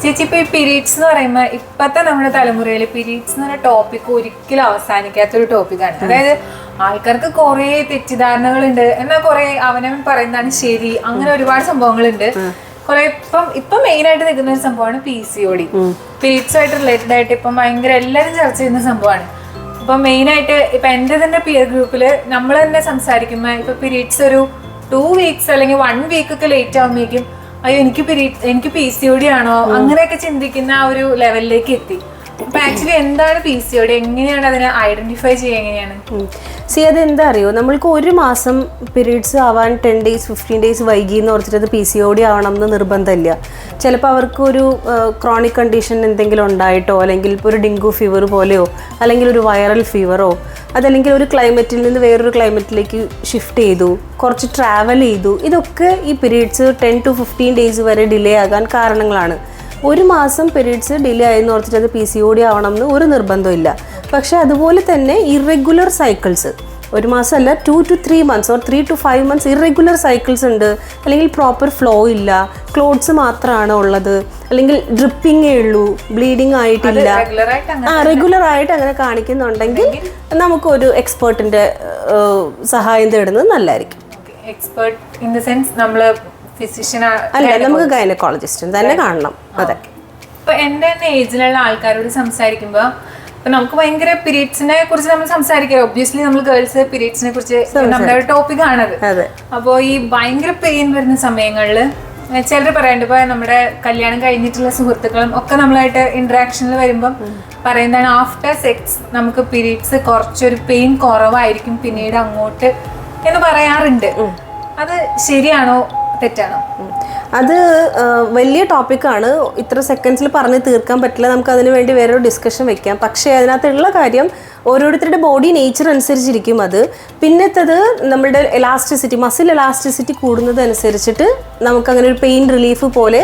ചേച്ചി ഇപ്പൊ ഈ പീരീഡ്സ് എന്ന് പറയുമ്പോ ഇപ്പത്തെ നമ്മുടെ തലമുറയിൽ പീരീഡ്സ് എന്ന് പറഞ്ഞ ടോപ്പിക് ഒരിക്കലും അവസാനിക്കാത്തൊരു ടോപ്പിക്കാണ്. അതായത് ആൾക്കാർക്ക് കുറെ തെറ്റിദ്ധാരണകളുണ്ട്, എന്നാൽ കുറെ അവനവൻ പറയുന്നതാണ് ശരി, അങ്ങനെ ഒരുപാട് സംഭവങ്ങളുണ്ട്. കുറെ ഇപ്പം മെയിൻ ആയിട്ട് നിൽക്കുന്ന ഒരു സംഭവമാണ് PCOD. പീരീഡ്സ് ആയിട്ട് റിലേറ്റഡ് ആയിട്ട് ഇപ്പം ഭയങ്കര എല്ലാവരും ചർച്ച ചെയ്യുന്ന സംഭവമാണ്. ഇപ്പൊ മെയിൻ ആയിട്ട് ഇപ്പൊ എന്റെ തന്നെ പിയർ ഗ്രൂപ്പില് നമ്മൾ തന്നെ സംസാരിക്കുമ്പോ ഇപ്പൊ പീരീഡ്സ് ഒരു 2 വീക്സ് അല്ലെങ്കിൽ 1 വീക്ക് ഒക്കെ ലേറ്റ് ആകുമ്പോഴേക്കും അയ്യോ എനിക്ക് PCOD ആണോ അങ്ങനെയൊക്കെ ചിന്തിക്കുന്ന ആ ഒരു ലെവലിലേക്ക് എത്തി. അപ്പൊ ആക്ച്വലി എന്താണ് PCOD, എങ്ങനെയാണ് അതിനെ ഐഡന്റിഫൈ ചെയ്യുക, എങ്ങനെയാണ്? അതെന്താ അറിയോ, നമ്മൾക്ക് ഒരു മാസം പീരീഡ്സ് ആവാൻ 10 days 15 days വൈകി എന്ന് ഓർത്തിട്ട് അത് PCOD ആവണം എന്ന് നിർബന്ധമില്ല. ചിലപ്പോൾ അവർക്ക് ഒരു ക്രോണിക് കണ്ടീഷൻ എന്തെങ്കിലും ഉണ്ടായിട്ടോ, അല്ലെങ്കിൽ ഇപ്പോൾ ഒരു ഡെങ്കു ഫീവർ പോലെയോ, അല്ലെങ്കിൽ ഒരു വൈറൽ ഫീവറോ, അതല്ലെങ്കിൽ ഒരു ക്ലൈമറ്റിൽ നിന്ന് വേറൊരു ക്ലൈമറ്റിലേക്ക് ഷിഫ്റ്റ് ചെയ്തു, കുറച്ച് ട്രാവൽ ചെയ്തു, ഇതൊക്കെ ഈ പീരീഡ്സ് 10 to 15 days വരെ ഡിലേ ആകാൻ കാരണങ്ങളാണ്. ഒരു മാസം പീരീഡ്സ് ഡിലേ ആയെന്ന് ഓർത്തിട്ട് അത് PCOD ആവണം എന്ന് ഒരു നിർബന്ധമില്ല. പക്ഷേ അതുപോലെ തന്നെ ഇറഗുലർ സൈക്കിൾസ്, ഒരു മാസമല്ല 2 to 3 months or 3 to 5 months irregular cycles ഉണ്ട്, അല്ലെങ്കിൽ പ്രോപ്പർ ഫ്ലോ ഇല്ല, ക്ലോത്ത്സ് മാത്രമാണ് ഉള്ളത്, അല്ലെങ്കിൽ ഡ്രിപ്പിങ്ങേ ഉള്ളൂ, ബ്ലീഡിങ് ആയിട്ടില്ല, റെഗുലർ ആയിട്ട് അങ്ങനെ കാണിക്കുന്നുണ്ടെങ്കിൽ നമുക്കൊരു എക്സ്പേർട്ടിന്റെ സഹായം തേടുന്നത് നല്ലതായിരിക്കും. എക്സ്പേർട്ട് ഇൻ ദ സെൻസ് നമ്മള് അല്ല, നമുക്ക് ഗൈനക്കോളജിസ്റ്റ് തന്നെ കാണണം. അതെ, ഇപ്പൊ എന്റെ തന്നെ ഏജിലുള്ള ആൾക്കാരോട് സംസാരിക്കുമ്പോ ഇപ്പൊ നമുക്ക് ഭയങ്കര പീരീഡ്സിനെ കുറിച്ച് നമ്മൾ സംസാരിക്കുക, ഒബ്വിയസ്ലി നമ്മൾ ഗേൾസ് പീരീഡ്സിനെ കുറിച്ച് നമ്മുടെ ഒരു ടോപ്പിക് ആണത്. അപ്പോ ഈ ഭയങ്കര പെയിൻ വരുന്ന സമയങ്ങളില് ചിലർ പറയാണ്ട്, ഇപ്പൊ നമ്മുടെ കല്യാണം കഴിഞ്ഞിട്ടുള്ള സുഹൃത്തുക്കളും ഒക്കെ നമ്മളായിട്ട് ഇന്ററാക്ഷനിൽ വരുമ്പം പറയുന്നതാണ് ആഫ്റ്റർ സെക്സ് നമുക്ക് പീരീഡ്സ് കുറച്ചൊരു പെയിൻ കുറവായിരിക്കും പിന്നീട് അങ്ങോട്ട് എന്ന് പറയാറുണ്ട്. അത് ശരിയാണോ തെറ്റാണോ? അത് വലിയ ടോപ്പിക്കാണ്, ഇത്ര സെക്കൻഡ്സിൽ പറഞ്ഞ് തീർക്കാൻ പറ്റില്ല. നമുക്ക് അതിന് വേണ്ടി വേറൊരു ഡിസ്കഷൻ വെക്കാം. പക്ഷേ അതിനകത്തുള്ള കാര്യം ഓരോരുത്തരുടെ ബോഡി നേച്ചർ അനുസരിച്ചിരിക്കും അത്. പിന്നത്തത് നമ്മുടെ എലാസ്റ്റിസിറ്റി, മസിൽ എലാസ്റ്റിസിറ്റി കൂടുന്നതനുസരിച്ചിട്ട് നമുക്കങ്ങനെ ഒരു പെയിൻ റിലീഫ് പോലെ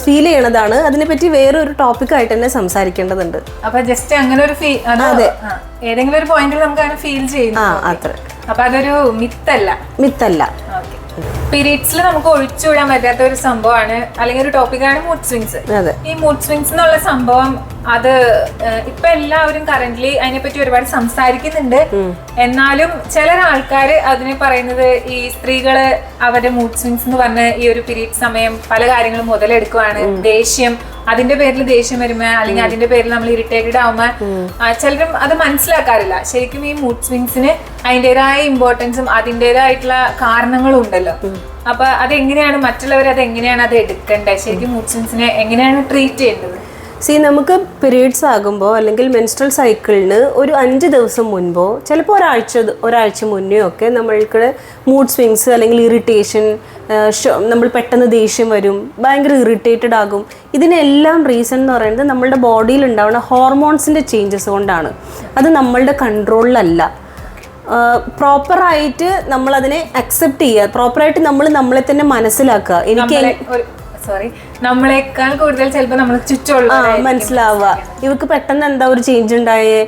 ഫീൽ ചെയ്യണതാണ്. അതിനെപ്പറ്റി വേറൊരു ടോപ്പിക്കായിട്ട് തന്നെ സംസാരിക്കേണ്ടതുണ്ട്. അപ്പൊ ജസ്റ്റ് അങ്ങനെ ഒരു ഏതെങ്കിലും ഒരു പോയിന്റിൽ നമുക്ക് അങ്ങനെ ഫീൽ ചെയ്യുന്നു, അത്ര. അപ്പൊ അതൊരു മിത്തല്ല. പീരീഡ്സിൽ നമുക്ക് ഒഴിച്ചുവിടാൻ പറ്റാത്ത ഒരു സംഭവമാണ്, അല്ലെങ്കിൽ ഒരു ടോപ്പിക്കാണ് മൂഡ് സ്വിങ്സ്. ഈ മൂഡ് സ്വിങ്സ് എന്നുള്ള സംഭവം അത് ഇപ്പൊ എല്ലാവരും കറന്റ്ലി അതിനെപ്പറ്റി ഒരുപാട് സംസാരിക്കുന്നുണ്ട്. എന്നാലും ചില ആൾക്കാർ അതിനെ പറയുന്നത് ഈ സ്ത്രീകള് അവരുടെ മൂഡ് സ്വിങ്സ് എന്ന് പറഞ്ഞ ഈ ഒരു പീരീഡ് സമയം പല കാര്യങ്ങളും മുതലെടുക്കുവാണ്. ദേഷ്യം, അതിന്റെ പേരിൽ ദേഷ്യം വരുമ്പോ അല്ലെങ്കിൽ അതിന്റെ പേരിൽ നമ്മൾ ഇറിറ്റേറ്റഡ് ആവുമ്പോ ചിലരും അത് മനസ്സിലാക്കാറില്ല. ശരിക്കും ഈ മൂഡ് സ്വിങ്സിന് അതിൻ്റെതായ ഇമ്പോർട്ടൻസും അതിൻ്റെതായിട്ടുള്ള കാരണങ്ങളും ഉണ്ടല്ലോ. അപ്പൊ അതെങ്ങനെയാണ് മറ്റുള്ളവർ അതെങ്ങനെയാണ് അത് എടുക്കേണ്ടത്, ശരിക്കും മൂഡ് സ്വിങ്സിനെ എങ്ങനെയാണ് ട്രീറ്റ് ചെയ്യേണ്ടത്? നമുക്ക് പീരീഡ്സ് ആകുമ്പോൾ അല്ലെങ്കിൽ മെൻസ്ട്രൽ സൈക്കിളിന് ഒരു 5 ദിവസം മുൻപോ ചിലപ്പോൾ ഒരാഴ്ച മുന്നേ ഒക്കെ നമ്മൾക്ക് മൂഡ് സ്വിങ്സ് അല്ലെങ്കിൽ ഇറിറ്റേഷൻ, നമ്മൾ പെട്ടെന്ന് ദേഷ്യം വരും, ഭയങ്കര ഇറിറ്റേറ്റഡ് ആകും. ഇതിനെല്ലാം റീസൺ എന്ന് പറയുന്നത് നമ്മളുടെ ബോഡിയിൽ ഉണ്ടാവുന്ന ഹോർമോൺസിൻ്റെ ചേഞ്ചസ് കൊണ്ടാണ്. അത് നമ്മളുടെ കൺട്രോളിലല്ല. പ്രോപ്പറായിട്ട് നമ്മളതിനെ അക്സെപ്റ്റ് ചെയ്യുക, പ്രോപ്പറായിട്ട് നമ്മളെ തന്നെ മനസ്സിലാക്കുക. നമ്മളെക്കാൾ കൂടുതൽ ചിലപ്പോൾ നമ്മൾ ചുറ്റുമുള്ള മനസ്സിലാവുക, ഇവർക്ക് പെട്ടെന്ന് എന്താ ഒരു ചേഞ്ച് ഉണ്ടായേ,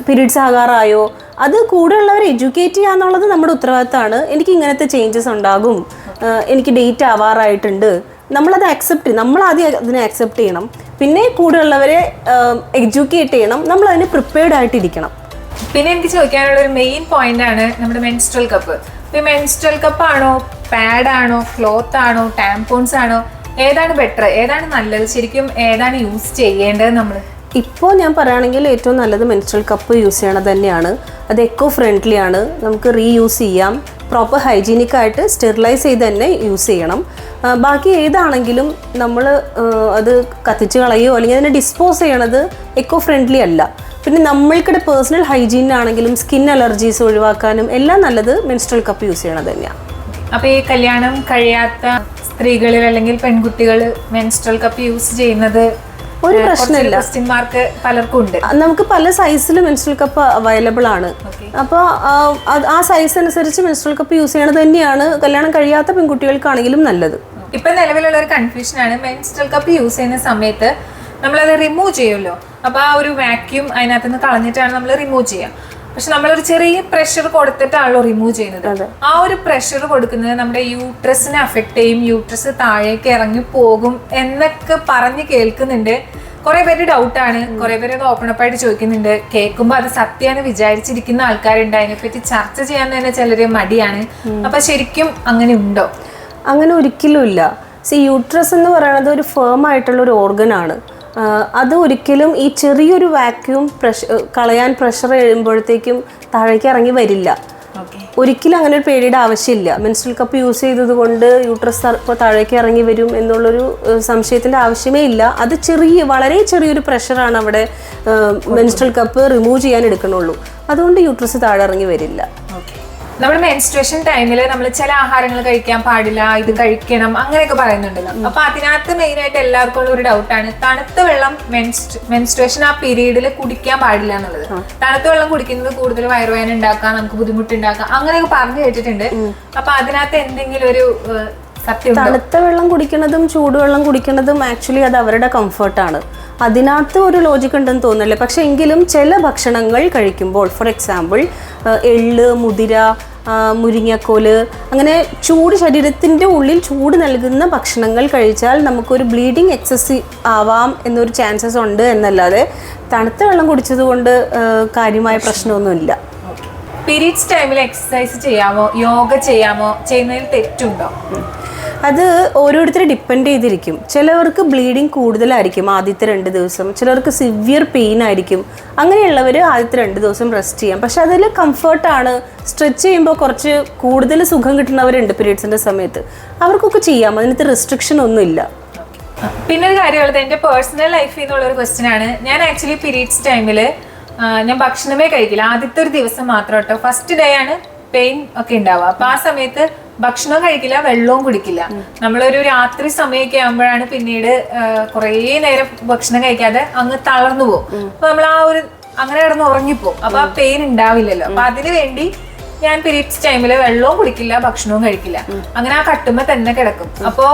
പീരീഡ്സ് ആകാറായോ, അത് കൂടെയുള്ളവരെ എഡ്യൂക്കേറ്റ് ചെയ്യാന്നുള്ളത് നമ്മുടെ ഉത്തരവാദിത്തമാണ്. എനിക്ക് ഇങ്ങനത്തെ ചേഞ്ചസ് ഉണ്ടാകും, എനിക്ക് ഡേറ്റ് ആവാറായിട്ടുണ്ട്, നമ്മളത് നമ്മൾ ആദ്യം അതിനെ അക്സെപ്റ്റ് ചെയ്യണം. പിന്നെ കൂടെയുള്ളവരെ എഡ്യൂക്കേറ്റ് ചെയ്യണം, നമ്മൾ അതിന് പ്രിപ്പയർഡ് ആയിട്ടിരിക്കണം. പിന്നെ എനിക്ക് ചോദിക്കാനുള്ള ഒരു മെയിൻ പോയിന്റ് ആണ് നമ്മുടെ മെൻസ്ട്രൽ കപ്പ്. ഈ മെൻസ്ട്രൽ കപ്പ് ആണോ, പാഡ് ആണോ, ക്ലോത്ത് ആണോ, ടാംപോൺസ് ആണോ, ഏതാണ് ബെറ്റർ, ഏതാണ് നല്ലത്, ശരിക്കും ഏതാണ് യൂസ് ചെയ്യേണ്ടത്? നമ്മൾ ഇപ്പോൾ ഞാൻ പറയുകയാണെങ്കിൽ ഏറ്റവും നല്ലത് മെൻസ്ട്രൽ കപ്പ് യൂസ് ചെയ്യണത് തന്നെയാണ്. അത് എക്കോ ഫ്രണ്ട്ലി ആണ്, നമുക്ക് റീയൂസ് ചെയ്യാം, പ്രോപ്പർ ഹൈജീനിക് ആയിട്ട് സ്റ്റെറിലൈസ് ചെയ്ത് തന്നെ യൂസ് ചെയ്യണം. ബാക്കി ഏതാണെങ്കിലും നമ്മൾ അത് കത്തിച്ച് കളയോ അല്ലെങ്കിൽ അതിനെ ഡിസ്പോസ് ചെയ്യണത് എക്കോ ഫ്രണ്ട്ലി അല്ല. പിന്നെ നമ്മൾക്കിടെ പേഴ്സണൽ ഹൈജീനാണെങ്കിലും സ്കിൻ അലർജീസ് ഒഴിവാക്കാനും എല്ലാം നല്ലത് മെൻസ്ട്രൽ കപ്പ് യൂസ് ചെയ്യണത് തന്നെയാണ്. അപ്പോൾ ഈ കല്യാണം കഴിയാത്ത സ്ത്രീകളിൽ അല്ലെങ്കിൽ പെൺകുട്ടികൾ മെൻസ്ട്രൽ കപ്പ് യൂസ് ചെയ്യുന്നത് ഒരു പ്രശ്നമില്ല. മാർക്ക് പലർക്കും ഉണ്ട്. നമുക്ക് പല സൈസിൽ മെൻസ്ട്രൽ കപ്പ് അവൈലബിൾ ആണ്. അപ്പോൾ ആ സൈസ് അനുസരിച്ച് മെൻസ്ട്രൽ കപ്പ് യൂസ് ചെയ്യണത് തന്നെയാണ് കല്യാണം കഴിയാത്ത പെൺകുട്ടികൾക്കാണെങ്കിലും നല്ലത്. ഇപ്പൊ നിലവിലുള്ള ഒരു കൺഫ്യൂഷൻ ആണ്, മെൻസ്ട്രൽ കപ്പ് യൂസ് ചെയ്യുന്ന സമയത്ത് നമ്മളത് റിമൂവ് ചെയ്യുമല്ലോ, അപ്പൊ ആ ഒരു വാക്യൂം അതിനകത്ത് നിന്ന് കളഞ്ഞിട്ടാണ് നമ്മൾ റിമൂവ് ചെയ്യുക. പക്ഷെ നമ്മളൊരു ചെറിയ പ്രഷർ കൊടുത്തിട്ടാണല്ലോ റിമൂവ് ചെയ്യുന്നത്. ആ ഒരു പ്രഷർ കൊടുക്കുന്നത് നമ്മുടെ യൂട്രസിനെ അഫക്ട് ചെയ്യും, യൂട്രസ് താഴേക്ക് ഇറങ്ങി പോകും എന്നൊക്കെ പറഞ്ഞ് കേൾക്കുന്നുണ്ട്. കുറെ പേര് ഡൗട്ടാണ്, കുറെ പേര് അത് ഓപ്പൺ അപ്പ് ആയിട്ട് ചോദിക്കുന്നുണ്ട്. കേൾക്കുമ്പോൾ അത് സത്യമാണ് വിചാരിച്ചിരിക്കുന്ന ആൾക്കാരുണ്ട്. അതിനെപ്പറ്റി ചർച്ച ചെയ്യാൻ തന്നെ ചിലര് മടിയാണ്. അപ്പൊ ശരിക്കും അങ്ങനെ ഉണ്ടോ? അങ്ങനെ ഒരിക്കലും ഇല്ല. യൂട്രസ് എന്ന് പറയുന്നത് ഒരു ഫേം ആയിട്ടുള്ള ഒരു ഓർഗൻ ആണ്. അത് ഒരിക്കലും ഈ ചെറിയൊരു വാക്യൂം കളയാൻ പ്രഷർ എഴുമ്പോഴത്തേക്കും താഴേക്ക് ഇറങ്ങി വരില്ല. ഒരിക്കലും അങ്ങനെ ഒരു പേടിയുടെ ആവശ്യമില്ല. മെൻസ്ട്രൽ കപ്പ് യൂസ് ചെയ്തത് കൊണ്ട് യൂട്രസ് ഇപ്പോൾ താഴേക്ക് ഇറങ്ങി വരും എന്നുള്ളൊരു സംശയത്തിൻ്റെ ആവശ്യമേ ഇല്ല. അത് വളരെ ചെറിയൊരു പ്രഷറാണ് അവിടെ മെൻസ്ട്രൽ കപ്പ് റിമൂവ് ചെയ്യാൻ എടുക്കണുള്ളൂ. അതുകൊണ്ട് യൂട്രസ് താഴെ ഇറങ്ങി വരില്ല. നമ്മുടെ മെൻസ്ട്രേഷൻ ടൈമിൽ നമ്മൾ ചില ആഹാരങ്ങൾ കഴിക്കാൻ പാടില്ല, ഇത് കഴിക്കണം അങ്ങനെയൊക്കെ പറയുന്നുണ്ടല്ലോ. അപ്പൊ അതിനകത്ത് മെയിൻ ആയിട്ട് എല്ലാവർക്കും ഉള്ള ഒരു ഡൗട്ടാണ്, തണുത്ത വെള്ളം മെൻസ്ട്രേഷൻ ആ പീരീഡിൽ കുടിക്കാൻ പാടില്ല എന്നുള്ളത്. തണുത്ത വെള്ളം കുടിക്കുന്നത് കൂടുതൽ വയറുവേദന ഉണ്ടാക്കാം, നമുക്ക് ബുദ്ധിമുട്ടുണ്ടാക്കാം അങ്ങനെയൊക്കെ പറഞ്ഞു കേട്ടിട്ടുണ്ട്. അപ്പൊ അതിനകത്ത് എന്തെങ്കിലും ഒരു സത്യം? തണുത്ത വെള്ളം കുടിക്കുന്നതും ചൂടുവെള്ളം കുടിക്കുന്നതും ആക്ച്വലി അത് അവരുടെ കംഫർട്ടാണ്. അതിനകത്ത് ഒരു ലോജിക്ക് ഉണ്ടെന്ന് തോന്നുന്നില്ല. പക്ഷെ എങ്കിലും ചില ഭക്ഷണങ്ങൾ കഴിക്കുമ്പോൾ, ഫോർ എക്സാമ്പിൾ എള്ള്, മുതിര, മുരിങ്ങക്കോല്, അങ്ങനെ ശരീരത്തിൻ്റെ ഉള്ളിൽ ചൂട് നൽകുന്ന ഭക്ഷണങ്ങൾ കഴിച്ചാൽ നമുക്കൊരു ബ്ലീഡിങ് എക്സസ് ആവാം എന്നൊരു ചാൻസസ് ഉണ്ട് എന്നല്ലാതെ തണുത്ത വെള്ളം കുടിച്ചത് കൊണ്ട് കാര്യമായ പ്രശ്നമൊന്നുമില്ല. പീരീഡ്സ് ടൈമിൽ എക്സസൈസ് ചെയ്യാമോ, യോഗ ചെയ്യാമോ, ചെയ്യുന്നതിൽ തെറ്റുണ്ടോ? അത് ഓരോരുത്തരെ ഡിപ്പെൻഡ് ചെയ്തിരിക്കും. ചിലവർക്ക് ബ്ലീഡിങ് കൂടുതലായിരിക്കും ആദ്യത്തെ 2 ദിവസം, ചിലർക്ക് സിവിയർ പെയിൻ ആയിരിക്കും. അങ്ങനെയുള്ളവർ ആദ്യത്തെ 2 ദിവസം റെസ്റ്റ് ചെയ്യാം. പക്ഷെ അതിൽ കംഫർട്ടാണ്, സ്ട്രെച്ച് ചെയ്യുമ്പോൾ കുറച്ച് കൂടുതൽ സുഖം കിട്ടുന്നവരുണ്ട് പീരീഡ്സിൻ്റെ സമയത്ത്. അവർക്കൊക്കെ ചെയ്യാം, അതിനകത്ത് റെസ്ട്രിക്ഷൻ ഒന്നുമില്ല. പിന്നെ ഒരു കാര്യമുള്ളത്, എൻ്റെ പേഴ്സണൽ ലൈഫിൽ നിന്നുള്ളൊരു ക്വസ്റ്റ്യൻ ആണ്. ഞാൻ ആക്ച്വലി പീരീഡ്സ് ടൈമിൽ ഞാൻ ഭക്ഷണമേ കഴിക്കില്ല. ആദ്യത്തെ ഒരു ദിവസം മാത്രം കേട്ടോ, ഫസ്റ്റ് ഡേ ആണ് പെയിൻ ഒക്കെ ഉണ്ടാവുക. അപ്പൊ ആ സമയത്ത് ഭക്ഷണവും കഴിക്കില്ല, വെള്ളവും കുടിക്കില്ല. നമ്മളൊരു രാത്രി സമയമൊക്കെ ആകുമ്പോഴാണ് പിന്നീട് കുറേ നേരം ഭക്ഷണം കഴിക്കാതെ അങ്ങ് തളർന്നു പോകും. അപ്പൊ നമ്മൾ അങ്ങനെ കിടന്ന് ഉറങ്ങിപ്പോവും. അപ്പൊ ആ പെയിൻ ഉണ്ടാവില്ലല്ലോ. അപ്പൊ അതിനു വേണ്ടി ഞാൻ പീരീഡ്സ് ടൈമില് വെള്ളവും കുടിക്കില്ല, ഭക്ഷണവും കഴിക്കില്ല. അങ്ങനെ ആ കട്ടുമ്പോ തന്നെ കിടക്കും. അപ്പോ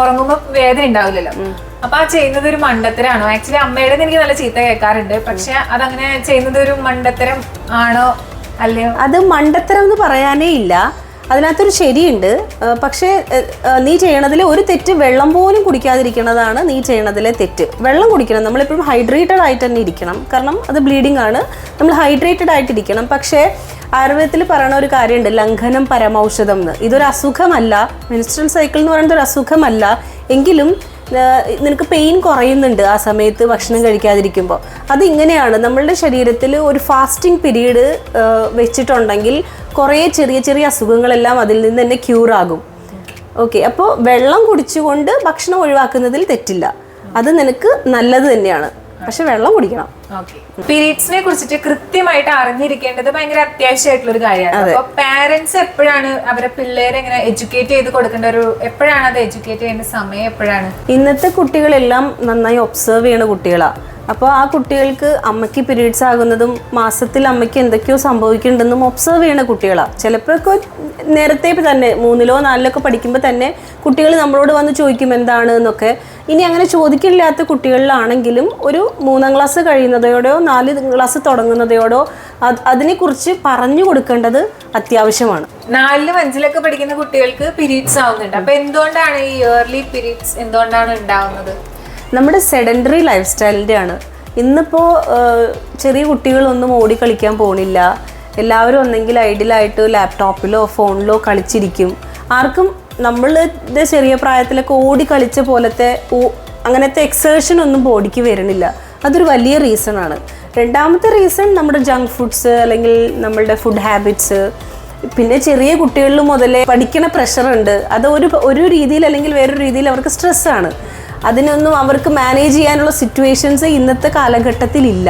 ഉറങ്ങുമ്പോ വേദന ഉണ്ടാവില്ലല്ലോ. അപ്പൊ ആ ചെയ്യുന്നത് ഒരു മണ്ടത്തരാണോ? ആക്ച്വലി അമ്മയുടെ എനിക്ക് നല്ല ചീത്ത കേൾക്കാറുണ്ട്. പക്ഷെ അതങ്ങനെ ചെയ്യുന്നത് ഒരു മണ്ടത്തരം ആണോ അല്ലയോ? അത് മണ്ടത്തരം എന്ന് പറയാനേ ഇല്ല, അതിനകത്തൊരു ശരിയുണ്ട്. പക്ഷേ നീ ചെയ്യണതിൽ ഒരു തെറ്റ്, വെള്ളം പോലും കുടിക്കാതിരിക്കണതാണ് നീ ചെയ്യണതിലെ തെറ്റ്. വെള്ളം കുടിക്കണം, നമ്മളെപ്പോഴും ഹൈഡ്രേറ്റഡ് ആയിട്ട് തന്നെ ഇരിക്കണം. കാരണം അത് ബ്ലീഡിങ് ആണ്, നമ്മൾ ഹൈഡ്രേറ്റഡ് ആയിട്ടിരിക്കണം. പക്ഷേ ആയുർവേദത്തിൽ പറയുന്ന ഒരു കാര്യമുണ്ട്, ലംഘനം പരമൌഷധം എന്ന്. ഇതൊരു അസുഖമല്ല, മെൻസ്ട്രൽ സൈക്കിൾ എന്ന് പറയുന്നത് ഒരു അസുഖമല്ല. എങ്കിലും നിനക്ക് പെയിൻ കുറയുന്നുണ്ട് ആ സമയത്ത് ഭക്ഷണം കഴിക്കാതിരിക്കുമ്പോൾ. അതിങ്ങനെയാണ്, നമ്മളുടെ ശരീരത്തിൽ ഒരു ഫാസ്റ്റിംഗ് പീരീഡ് വെച്ചിട്ടുണ്ടെങ്കിൽ കുറേ ചെറിയ ചെറിയ അസുഖങ്ങളെല്ലാം അതിൽ നിന്ന് തന്നെ ക്യൂറാകും. ഓക്കെ, അപ്പോൾ വെള്ളം കുടിച്ചുകൊണ്ട് ഭക്ഷണം ഒഴിവാക്കുന്നതിൽ തെറ്റില്ല, അത് നിനക്ക് നല്ലത് തന്നെയാണ്. പക്ഷെ വെള്ളം കുടിക്കണം. പീരീഡ്സിനെ കുറിച്ചിട്ട് കൃത്യമായിട്ട് അറിഞ്ഞിരിക്കേണ്ടത് ഭയങ്കര അത്യാവശ്യമായിട്ടുള്ള ഒരു കാര്യമാണ്. അപ്പൊ പാരന്റ്സ് എപ്പോഴാണ് അവരെ പിള്ളേരെ എങ്ങനെ എഡ്യൂക്കേറ്റ് ചെയ്ത് കൊടുക്കേണ്ട എപ്പോഴാണ് അത് എഡ്യൂക്കേറ്റ് ചെയ്യേണ്ട സമയം എപ്പോഴാണ്? ഇന്നത്തെ കുട്ടികളെല്ലാം നന്നായി ഒബ്സർവ് ചെയ്യണ കുട്ടികളാണ്. അപ്പോൾ ആ കുട്ടികൾക്ക് അമ്മയ്ക്ക് പീരീഡ്സ് ആകുന്നതും മാസത്തിൽ അമ്മയ്ക്ക് എന്തൊക്കെയോ സംഭവിക്കുന്നുണ്ടെന്നും ഒബ്സർവ് ചെയ്യണ കുട്ടികളാണ്. ചിലപ്പോഴൊക്കെ നേരത്തെ തന്നെ 3-ലോ 4-ലൊക്കെ പഠിക്കുമ്പോൾ തന്നെ കുട്ടികൾ നമ്മളോട് വന്ന് ചോദിക്കും എന്താണ് എന്നൊക്കെ. ഇനി അങ്ങനെ ചോദിക്കില്ലാത്ത കുട്ടികളിലാണെങ്കിലും ഒരു 3-ാം ക്ലാസ് കഴിയുന്നതോടെയോ 4 ക്ലാസ് തുടങ്ങുന്നതോടോ അതിനെക്കുറിച്ച് പറഞ്ഞു കൊടുക്കേണ്ടത് അത്യാവശ്യമാണ്. 4-ലും 5-ലൊക്കെ പഠിക്കുന്ന കുട്ടികൾക്ക് പീരീഡ്സ് ആവുന്നുണ്ട്. അപ്പൊ എന്തുകൊണ്ടാണ് ഈ ഇയർലി പീരീഡ്സ് എന്തുകൊണ്ടാണ് ഉണ്ടാവുന്നത്? നമ്മുടെ സെഡൻറ്ററി ലൈഫ് സ്റ്റൈലിൻ്റെ ആണ്. ഇന്നിപ്പോൾ ചെറിയ കുട്ടികളൊന്നും ഓടി കളിക്കാൻ പോണില്ല. എല്ലാവരും ഒന്നെങ്കിൽ ഐഡിയലായിട്ട് ലാപ്ടോപ്പിലോ ഫോണിലോ കളിച്ചിരിക്കും. ആർക്കും നമ്മളുടെ ചെറിയ പ്രായത്തിലൊക്കെ ഓടി കളിച്ച പോലത്തെ അങ്ങനത്തെ എക്സേർഷൻ ഒന്നും ബോഡിക്ക് വരണില്ല. അതൊരു വലിയ റീസണാണ്. രണ്ടാമത്തെ റീസൺ നമ്മുടെ ജങ്ക് ഫുഡ്സ് അല്ലെങ്കിൽ നമ്മളുടെ ഫുഡ് ഹാബിറ്റ്സ്. പിന്നെ ചെറിയ കുട്ടികളിൽ മുതലേ പഠിക്കണ പ്രഷറുണ്ട്. അത് ഒരു രീതിയിൽ അല്ലെങ്കിൽ വേറൊരു രീതിയിൽ അവർക്ക് സ്ട്രെസ്സാണ്. അതിനൊന്നും അവർക്ക് മാനേജ് ചെയ്യാനുള്ള സിറ്റുവേഷൻസ് ഇന്നത്തെ കാലഘട്ടത്തിൽ ഇല്ല.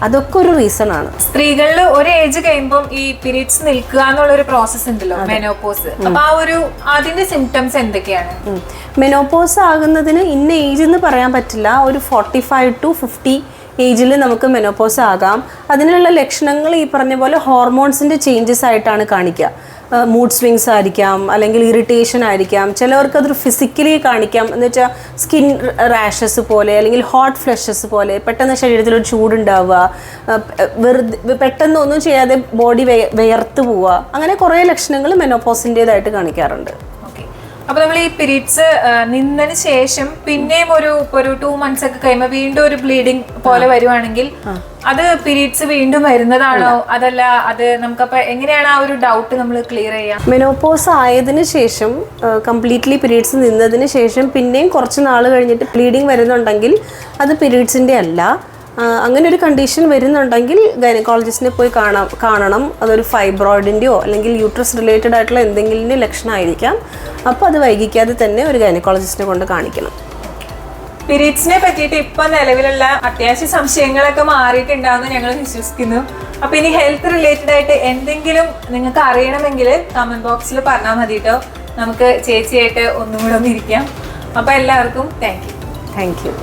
അതൊക്കെ ഒരു റീസൺ ആണ്. സ്ത്രീകളിൽ ഒരു ഏജ് കഴിയുമ്പോൾ ഈ പീരീഡ്സ് നിൽക്കുക എന്നുള്ള ഒരു പ്രോസസ് ഉണ്ടല്ലോ, മെനോപോസ്. അപ്പൊ അതിന്റെ സിംറ്റംസ് എന്തൊക്കെയാണ്? മെനോപോസ് ആകുന്നതിന് ഇന്ന ഏജ് എന്ന് പറയാൻ പറ്റില്ല. ഒരു 45 to 50 ഏജിൽ നമുക്ക് മെനോപോസ് ആകാം. അതിനുള്ള ലക്ഷണങ്ങൾ ഈ പറഞ്ഞ പോലെ ഹോർമോൺസിന്റെ ചേഞ്ചസ് ആയിട്ടാണ് കാണിക്കുക. മൂഡ് സ്വിങ്സ് ആയിരിക്കാം, അല്ലെങ്കിൽ ഇറിറ്റേഷൻ ആയിരിക്കാം. ചിലവർക്ക് അതൊരു ഫിസിക്കലി കാണിക്കാം, എന്ന് വെച്ചാൽ സ്കിൻ റാഷസ് പോലെ അല്ലെങ്കിൽ ഹോട്ട് ഫ്ലഷസ് പോലെ, പെട്ടെന്ന് ശരീരത്തിലൊരു ചൂടുണ്ടാവുക, പെട്ടെന്ന് ഒന്നും ചെയ്യാതെ ബോഡി വിയർത്ത് പോവുക, അങ്ങനെ കുറേ ലക്ഷണങ്ങൾ മെനോപോസിൻ്റെതായിട്ട് കാണിക്കാറുണ്ട്. അപ്പൊ നമ്മൾ ഈ പീരീഡ്സ് നിന്നതിന് ശേഷം പിന്നെയും ഒരു 2 months ഒക്കെ കഴിയുമ്പോൾ വീണ്ടും ഒരു ബ്ലീഡിങ് പോലെ വരുവാണെങ്കിൽ അത് പീരീഡ്സ് വീണ്ടും വരുന്നതാണോ, അതല്ല അത് നമുക്കപ്പോ എങ്ങനെയാണ് ആ ഒരു ഡൗട്ട് നമ്മൾ ക്ലിയർ ചെയ്യാം? മെനോപോസ് ആയതിനു ശേഷം കംപ്ലീറ്റ്ലി പീരീഡ്സ് നിന്നതിന് ശേഷം പിന്നെയും കുറച്ച് നാൾ കഴിഞ്ഞിട്ട് ബ്ലീഡിങ് വരുന്നുണ്ടെങ്കിൽ അത് പീരീഡ്സിൻ്റെ അല്ല. അങ്ങനെ ഒരു കണ്ടീഷൻ വരുന്നുണ്ടെങ്കിൽ ഗൈനക്കോളജിസ്റ്റിനെ പോയി കാണണം. അതൊരു ഫൈബ്രോയിഡിൻ്റെയോ അല്ലെങ്കിൽ യൂട്രസ് റിലേറ്റഡ് ആയിട്ടുള്ള എന്തെങ്കിലും ലക്ഷണമായിരിക്കാം. അപ്പോൾ അത് വൈകിക്കാതെ തന്നെ ഒരു ഗൈനക്കോളജിസ്റ്റിനെ കൊണ്ട് കാണിക്കണം. പീരീഡ്സിനെ പറ്റിയിട്ട് ഇപ്പൊ നിലവിലുള്ള അത്യാവശ്യ സംശയങ്ങളൊക്കെ മാറിയിട്ടുണ്ടാവുമെന്ന് ഞങ്ങൾ വിശ്വസിക്കുന്നു. അപ്പൊ ഇനി ഹെൽത്ത് റിലേറ്റഡ് ആയിട്ട് എന്തെങ്കിലും നിങ്ങൾക്ക് അറിയണമെങ്കിൽ കമന്റ് ബോക്സിൽ പറഞ്ഞാൽ മതി കേട്ടോ. നമുക്ക് ചേച്ചിയായിട്ട് ഒന്നും കൂടെ ഒന്നിരിക്കാം. അപ്പൊ എല്ലാവർക്കും താങ്ക് യു.